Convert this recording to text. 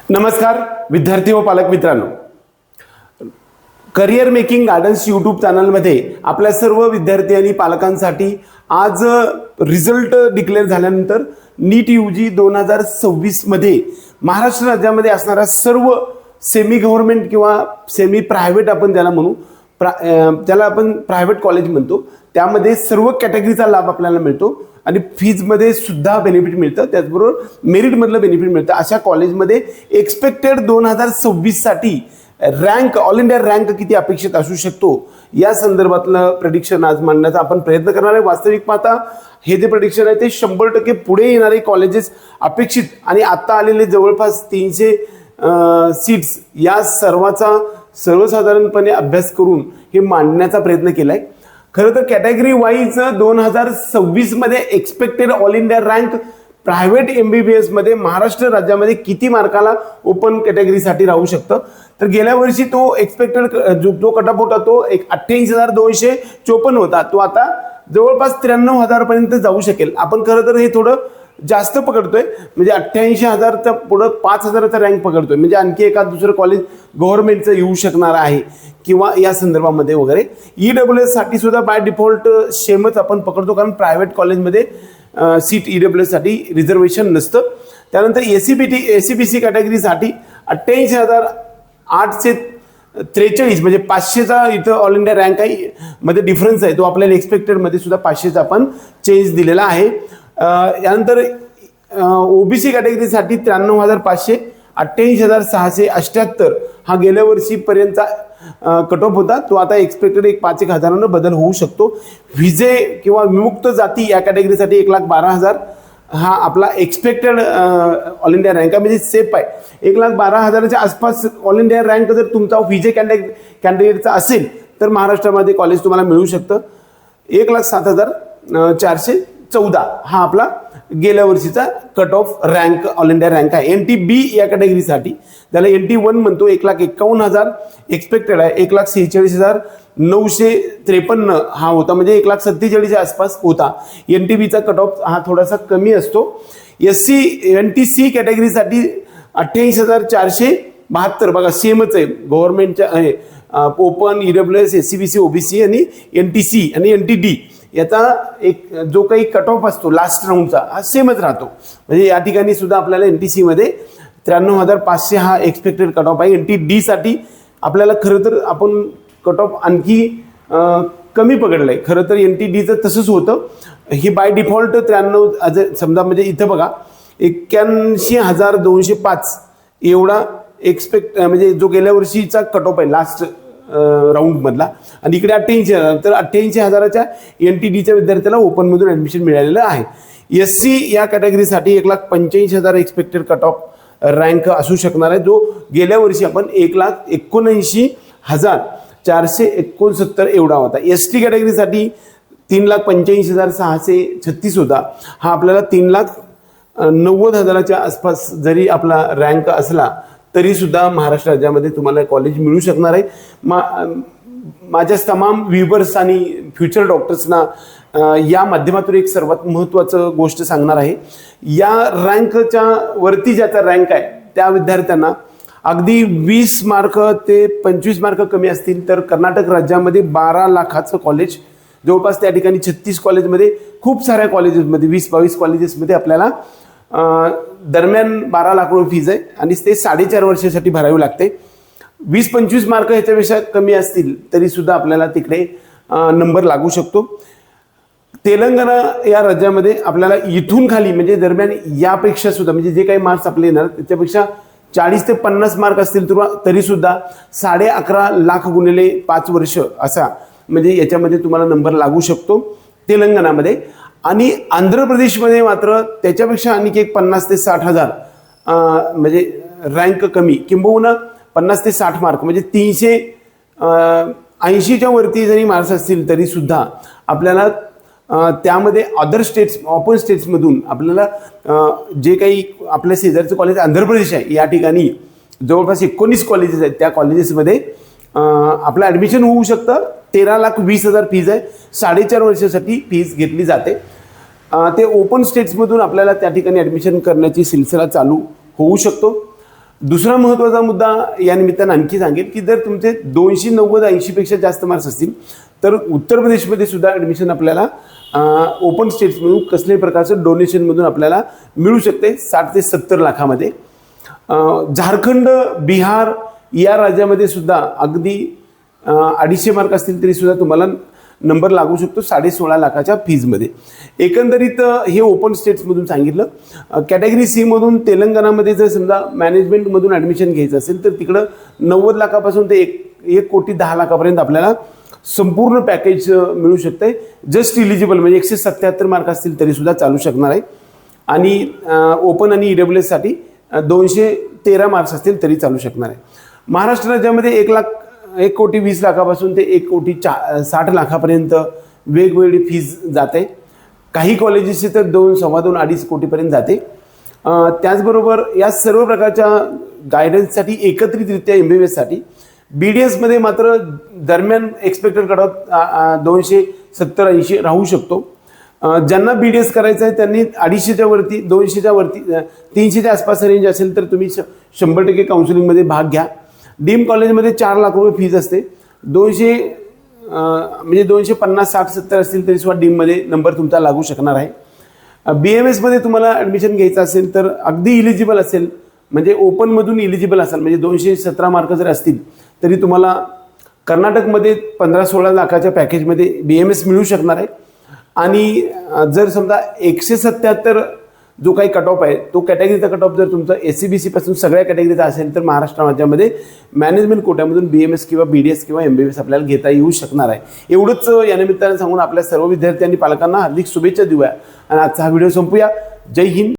नमस्कार विद्यार्थी व पालक मित्रांनो, करिअर मेकिंग गार्डन्स यूट्यूब चॅनलमध्ये आपल्या सर्व विद्यार्थी आणि पालकांसाठी आज रिझल्ट डिक्लेअर झाल्यानंतर नीट यूजी 2026 मध्ये महाराष्ट्र राज्यामध्ये असणाऱ्या सर्व सेमी गव्हर्नमेंट किंवा सेमी प्रायव्हेट आपण त्याला म्हणू, त्याला आपण प्रायव्हेट कॉलेज म्हणतो, त्यामध्ये सर्व कॅटेगरीचा लाभ आपल्याला मिळतो आणि फीजमध्ये सुद्धा बेनिफिट मिळतं, त्याचबरोबर मेरिटमधलं बेनिफिट मिळतं. अशा कॉलेजमध्ये एक्सपेक्टेड 2026 साठी रँक, ऑल इंडिया रँक किती अपेक्षित असू शकतो या संदर्भातलं प्रेडिक्शन आज मांडण्याचा आपण प्रयत्न करणार आहे. वास्तविक पाहता हे जे प्रेडिक्शन आहे ते 100% पुढे येणारे कॉलेजेस अपेक्षित आणि आता आलेले जवळपास 300 सीट्स या सर्वाचा सर्वसाधारणपणे अभ्यास करून हे मांडण्याचा प्रयत्न केलाय. खरं तर कॅटेगरी वाईज 2026 मध्ये expected all India rank private MBBS मध्ये महाराष्ट्र राज्यामध्ये किती मार्काला ओपन कॅटेगरीसाठी राहू शकतं, तर गेल्या वर्षी तो एक्सपेक्टेड जो कट ऑफ होता तो 88,254 होता, तो आता जवळपास 93,000 पर्यंत जाऊ शकेल. आपण खरं तर हे थोडं जास्त पकडतोय, म्हणजे 88,000च्या पुढे 5,000चा रँक पकडतोय, म्हणजे आणखी एखाद दुसरं कॉलेज गव्हर्नमेंटचं येऊ शकणार आहे किंवा या संदर्भामध्ये वगैरे. EWS साठी सुद्धा बाय डिफॉल्ट सेमच आपण पकडतो, कारण प्रायव्हेट कॉलेजमध्ये सीट EWS साठी रिझर्वेशन नसतं. त्यानंतर ACBC कॅटेगरीसाठी 88,843 म्हणजे 500चा इथं ऑल इंडिया रँक आहे, मध्ये डिफरन्स आहे, तो आपल्याला एक्सपेक्टेड मध्ये सुद्धा 500चा आपण चेंज दिलेला आहे. यानंतर OBC कॅटेगरीसाठी 93,500, 88,678 हा गेल्या वर्षीपर्यंतचा कट ऑफ होता, तो आता एक्सपेक्टेड 5,000 बदल होऊ शकतो. व्हिजे किंवा विमुक्त जाती या कॅटेगरीसाठी 1,12,000 हा आपला एक्सपेक्टेड ऑल इंडिया रँक आहे, म्हणजे सेफ आहे. 1,12,000च्या आसपास ऑल इंडिया रँक जर तुमचा व्हिजे कॅन्डिडेटचा असेल तर महाराष्ट्रामध्ये कॉलेज तुम्हाला मिळू शकतं. 1,07,414 हा आपला गेल्या वर्षीचा cut off rank all India rank आहे. NTB या कॅटेगरीसाठी त्याला NT1 म्हणतो, 1,51,000 एक्सपेक्टेड आहे, 1,46,953 हा होता, म्हणजे 1,47,000च्या आसपास होता. NTBचा कट ऑफ हा थोडासा कमी असतो. NTC कॅटेगरीसाठी 88,472 बघा सेमच आहे, गव्हर्नमेंटच्या ओपन, EWS, ACBC, OBC आणि NTC आणि NTD याचा एक जो काही कट ऑफ असतो लास्ट राऊंडचा हा सेमच राहतो. म्हणजे या ठिकाणी सुद्धा आपल्याला NTC मध्ये 93,500 हा एक्सपेक्टेड कट ऑफ आहे. NTD साठी आपल्याला खरं तर आपण कट ऑफ आणखी कमी पकडलंय. खरं तर NTDचं तसंच होतं, हे बाय डिफॉल्ट 93 समजा, म्हणजे इथं बघा 81,205 एवढा एक्सपेक्ट, म्हणजे जो गेल्या वर्षीचा कट ऑफ आहे लास्ट राऊंड मधला, आणि इकडे 88,000, तर 88,000च्या NTDच्या विद्यार्थ्याला ओपन मधून ऍडमिशन मिळालेलं आहे. SC या कॅटेगरीसाठी 1,85,000 एक्सपेक्टेड कट ऑफ रँक असू शकणार आहे, जो गेल्या वर्षी आपण 1,79,469 एवढा होता. ST कॅटेगरीसाठी 3,85,636 होता, हा आपल्याला 3,90,000च्या आसपास जरी आपला रँक असला तरी सुद्धा महाराष्ट्र राज्यामध्ये तुम्हाला कॉलेज मिळू शकणार आहे. माझ्या तमाम व्ह्यूअर्स आणि फ्युचर डॉक्टर्सना या माध्यमातून एक सर्वात महत्त्वाचं गोष्ट सांगणार आहे. या रँकच्या वरती ज्याचा रँक आहे त्या विद्यार्थ्यांना अगदी 20 मार्क ते 25 मार्क कमी असतील तर कर्नाटक राज्यामध्ये 12 लाखाचं कॉलेज, जवळपास त्या ठिकाणी 36 कॉलेजमध्ये, खूप साऱ्या कॉलेजेसमध्ये 20-22 कॉलेजेसमध्ये आपल्याला दरम्यान 12 लाख रुपये फीज आहे आणि ते 4.5 वर्षासाठी भरावी लागते. 20-25 मार्क ह्याच्यापेक्षा कमी असतील तरी सुद्धा आपल्याला तिकडे नंबर लागू शकतो. तेलंगणा या राज्यामध्ये आपल्याला इथून खाली, म्हणजे दरम्यान यापेक्षा सुद्धा, म्हणजे जे काही मार्क्स आपले येणार त्याच्यापेक्षा 40 ते 50 मार्क असतील तरी सुद्धा 11.5 लाख गुणिले 5 वर्ष असा, म्हणजे याच्यामध्ये तुम्हाला नंबर लागू शकतो तेलंगणामध्ये. आणि आंध्र प्रदेशमध्ये मात्र त्याच्यापेक्षा आणखी एक 50 ते 60,000 म्हणजे रँक कमी, किंबहुना 50 ते 60 मार्क, म्हणजे 380च्या वरती जरी मार्क्स असतील तरी सुद्धा आपल्याला त्यामध्ये अदर स्टेट्स, ओपन स्टेट्समधून आपल्याला जे काही आपल्या शेजारचं कॉलेज आंध्र प्रदेश आहे या ठिकाणी जवळपास 19 कॉलेजेस आहेत, त्या कॉलेजेसमध्ये आपलं ॲडमिशन होऊ शकतं. 13,20,000 फीज आहे, 4.5 वर्षासाठी फीज घेतली जाते. ते ओपन स्टेट्समधून आपल्याला त्या ठिकाणी ॲडमिशन करण्याची सिलसिला चालू होऊ शकतो. दुसरा महत्त्वाचा मुद्दा या निमित्तानं आणखी सांगेल की जर तुमचे 290-80 पेक्षा जास्त मार्क्स असतील तर उत्तर प्रदेशमध्ये सुद्धा ॲडमिशन आपल्याला ओपन स्टेट्समधून कसल्याही प्रकारचं डोनेशनमधून आपल्याला मिळू शकते 60 ते 70 लाखामध्ये. झारखंड, बिहार या राज्यामध्ये सुद्धा अगदी 250 मार्क असतील तरी सुद्धा तुम्हाला नंबर लागू शकतो 16.5 लाखाच्या फीजमध्ये. एकंदरीत हे ओपन स्टेट्समधून सांगितलं. कॅटेगरी सी मधून तेलंगणामध्ये जर समजा मॅनेजमेंटमधून ॲडमिशन घ्यायचं असेल तर तिकडं 90 लाखापासून ते 1,10 लाखापर्यंत आपल्याला संपूर्ण पॅकेज मिळू शकते. जस्ट इलिजिबल म्हणजे 177 मार्क असतील तरी सुद्धा चालू शकणार आहे. आणि ओपन आणि EWS साठी 213 मार्क्स असतील तरी चालू शकणार आहे. महाराष्ट्र राज्यामध्ये 1,20 लाखापासून ते 1,60 लाखापर्यंत वेगवेगळी फीज जाते. काही कॉलेजेसची तर 2, सव्वा 2, 2.5 कोटीपर्यंत जाते. त्याचबरोबर या सर्व प्रकारच्या गायडन्ससाठी एकत्रितरित्या MBBS साठी BDS मध्ये मात्र दरम्यान एक्सपेक्टेड कट ऑफ 270-80 राहू शकतो. ज्यांना BDS करायचं आहे त्यांनी 250च्या वरती, 200च्या वरती, 300च्या आसपास रेंज असेल तर तुम्ही 100% काउन्सिलिंगमध्ये भाग घ्या. डीम कॉलेजमध्ये 4 लाख रुपये फीज असते. 200 म्हणजे 250, 60, 70 असतील तरी सुद्धा डीममध्ये नंबर तुमचा लागू शकणार आहे. BMS मध्ये तुम्हाला ॲडमिशन घ्यायचं असेल तर अगदी इलिजिबल असेल म्हणजे ओपनमधून इलिजिबल असाल म्हणजे 217 मार्क जर असतील तरी तुम्हाला कर्नाटकमध्ये 15-16 लाखाच्या पॅकेजमध्ये BMS मिळू शकणार आहे. आणि जर समजा 177 जो काही कट ऑफ आहे तो कॅटेगरीचा कट ऑफ जर तुमचा SCBC पासून सगळ्या कॅटेगरीचा असेल तर महाराष्ट्र राज्यामध्ये मॅनेजमेंट कोट्यामधून BMS किंवा BDS किंवा MBBS आपल्याला घेता येऊ शकणार आहे. एवढंच या निमित्तानं सांगून आपल्या सर्व विद्यार्थी आणि पालकांना हार्दिक शुभेच्छा देऊया आणि आजचा हा व्हिडिओ संपूया. जय हिंद.